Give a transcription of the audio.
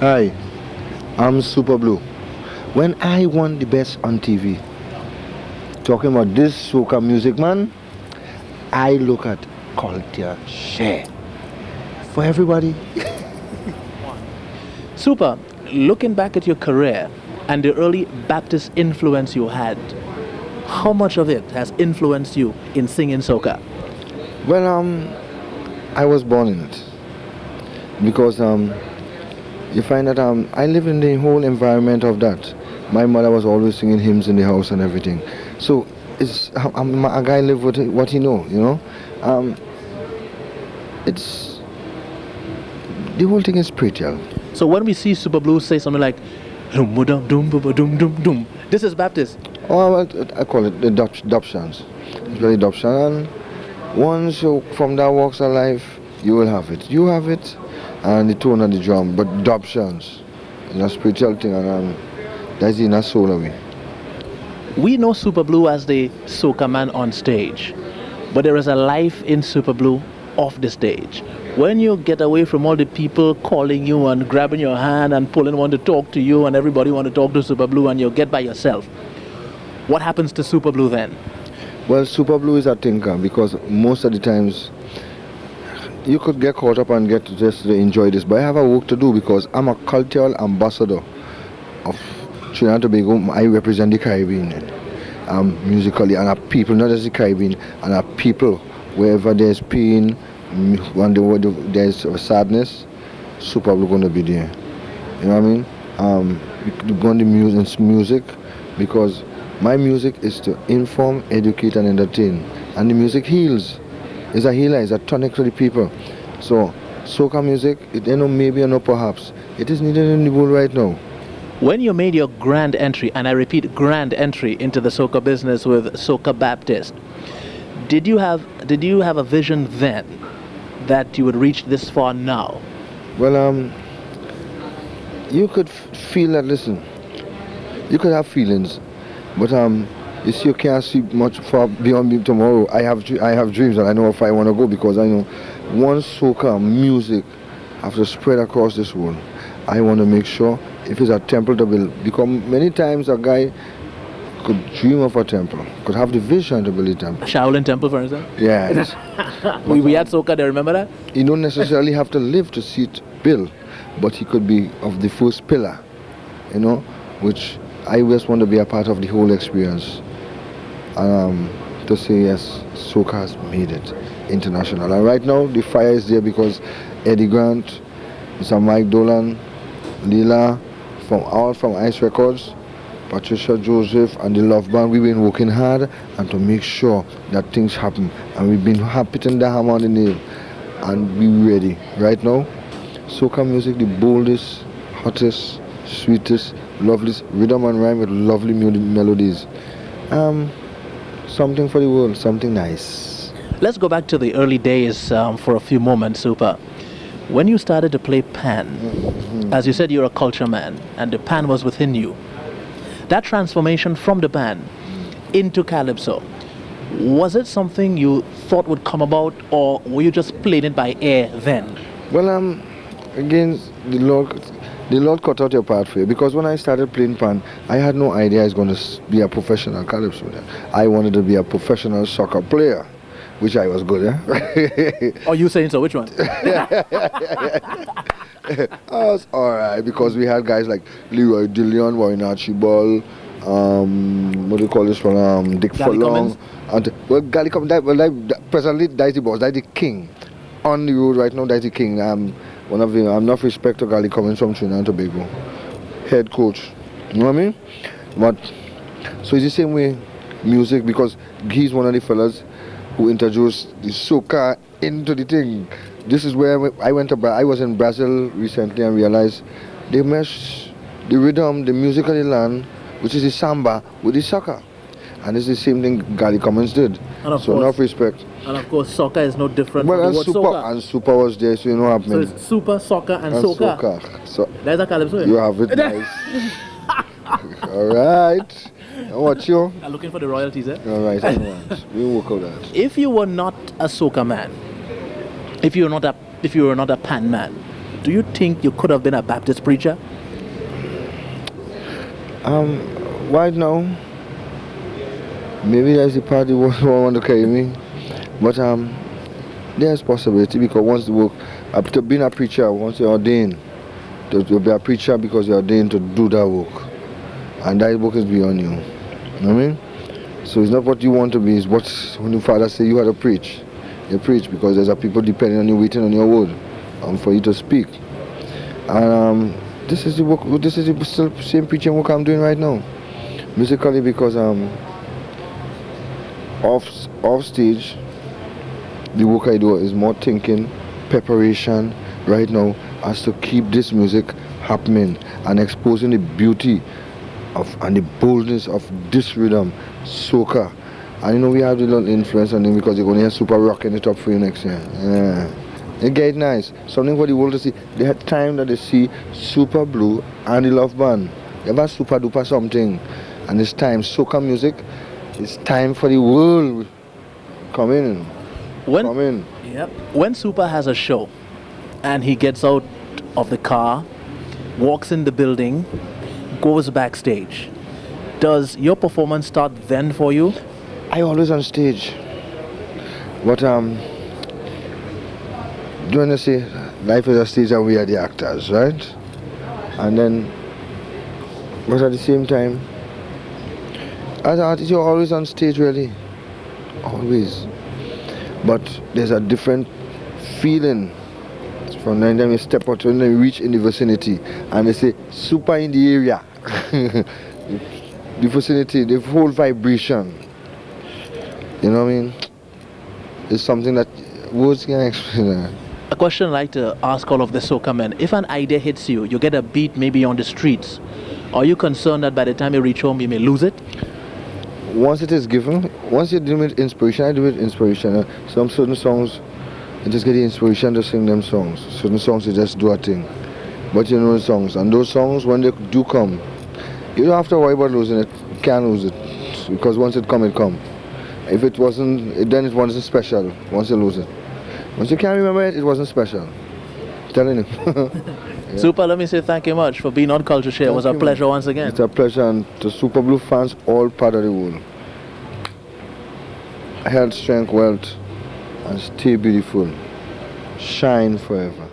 Hi, I'm SUPERBLUE. When I won the best on TV, talking about this soca music, man, I look at CultureShare for everybody. Super. Looking back at your career and the early Baptist influence you had, how much of it has influenced you in singing soca? Well, I was born in it because you find that I live in the whole environment of that. My mother was always singing hymns in the house and everything. So it's a guy live with what he know, you know. It's the whole thing is spiritual. So when we see SUPERBLUE say something like "Dum ba dum dum ba ba dum dum dum," this is Baptist. Oh, well, I call it the adoptions. It's really adoption. And once you from that walks of life, you will have it. You have it, and the tone of the drum. But adoptions, it's a spiritual thing, and that's in a soul away. We know SUPERBLUE as the soca man on stage, but there is a life in SUPERBLUE off the stage. When you get away from all the people calling you and grabbing your hand and pulling one to talk to you, and everybody want to talk to SUPERBLUE, and you get by yourself, what happens to SUPERBLUE then? Well, SUPERBLUE is a thinker because most of the times you could get caught up and get to just enjoy this, but I have a work to do because I'm a cultural ambassador of Trinidad and Tobago. I represent the Caribbean musically, and our people, not just the Caribbean, and our people wherever there's pain, when there's sadness, SUPERBLUE going to be there. You know what I mean? We're going to music because my music is to inform, educate, and entertain, and the music heals. It's a healer. It's a tonic to the people. So soca music, maybe or no perhaps, it is needed in the world right now. When you made your grand entry, and I repeat, grand entry into the soca business with Soca Baptist, did you have a vision then that you would reach this far now? Well, you could feel that. Listen, you could have feelings, but you see, you can't see much far beyond me tomorrow. I have dreams, and I know if I want to go because I know once soca music have to spread across this world, I want to make sure if it's a temple to build, because many times a guy could dream of a temple, could have the vision to build a temple. Shaolin Temple, for instance? Yes. we had soca there, remember that? You don't necessarily have to live to see it built, but he could be of the first pillar, which I just want to be a part of the whole experience. To say yes, soca has made it international. And right now the fire is there because Eddie Grant, Mr. Mike Dolan, Leela, from Ice Records, Patricia Joseph, and the Love Band, we've been working hard and to make sure that things happen. And we've been hitting the hammer on the nail, and we're ready. Right now, soca music, the boldest, hottest, sweetest, loveliest rhythm and rhyme with lovely melodies. Something for the world, something nice. Let's go back to the early days for a few moments, Super. When you started to play pan, as you said, you're a culture man, and the pan was within you. That transformation from the pan into calypso, was it something you thought would come about, or were you just playing it by ear then? Well, again, the Lord cut out your path for you, because when I started playing pan, I had no idea I was going to be a professional calypso. I wanted to be a professional soccer player, which I was good at. Oh, you saying so? Which one? I was alright, because we had guys like Leroy Dillon, Warren Archibald, what do you call this one? Dick Furlong. And Gally Cummins, presently that's the boss, that's the king. On the road right now, that's the king. One of the, enough respect to Gally Cummins from Trinidad and Tobago. Head coach. You know what I mean? But so it's the same way music, because he's one of the fellas who introduced the soca into the thing. This is where I was in Brazil recently and realized they mesh the rhythm, the music of the land, which is the samba, with the soca. And it's the same thing Gally Cummins did. So enough respect. And of course, soca is no different well, from the word super, soca. And super was there, so you know what happened. So it's super, soca, and soca. So that's a calypso. You have it nice. Alright. What you? I'm looking for the royalties, eh? Alright, we'll work out that. If you were not a soca man, if you were not a pan man, do you think you could have been a Baptist preacher? Right now, maybe that's the party won't want to carry me, but there's possibility because once the work, after being a preacher, once you're ordained, to be a preacher because you're ordained to do that work, and that work is beyond you. You know what I mean? So it's not what you want to be, it's what when the Father say you have to preach. You preach because there's a people depending on you, waiting on your word, for you to speak. And this is the work. This is the still same preaching work I'm doing right now, musically, because off stage, the work I do is more thinking, preparation right now, as to keep this music happening and exposing the beauty of and the boldness of this rhythm, soca. And you know we have a little influence on them because you're going to hear Super rocking it up for you next year. Yeah. It get nice. Something for the world to see. They had time that they see SUPERBLUE and the Love Band. They have a super duper something. And it's time. Soca music, it's time for the world. Come in. Come in. Yep. When Super has a show and he gets out of the car, walks in the building, goes backstage, does your performance start then for you? I always on stage. But do you say life is a stage and we are the actors, right? And then, but at the same time, as an artist, you're always on stage, really. Always. But there's a different feeling from the time you step out when you reach in the vicinity and they say super in the area. The vicinity, the whole vibration. You know what I mean? It's something that words can't explain. A question I'd like to ask all of the soca men. If an idea hits you, you get a beat maybe on the streets, are you concerned that by the time you reach home you may lose it? Once it is given, once you do with inspiration, I do with inspiration. Some certain songs, you just get the inspiration to sing them songs. Certain songs you just do a thing. But you know the songs. And those songs, when they do come, you don't have to worry about losing it. You can't lose it. Because once it come, it come. If it wasn't, then it wasn't special once you lose it. Once you can't remember it, it wasn't special. I'm telling you. Yeah. Super, let me say thank you much for being on CultureShare. It was a pleasure once again. It's a pleasure, and to SUPERBLUE fans all part of the world. Health, strength, wealth, and stay beautiful. Shine forever.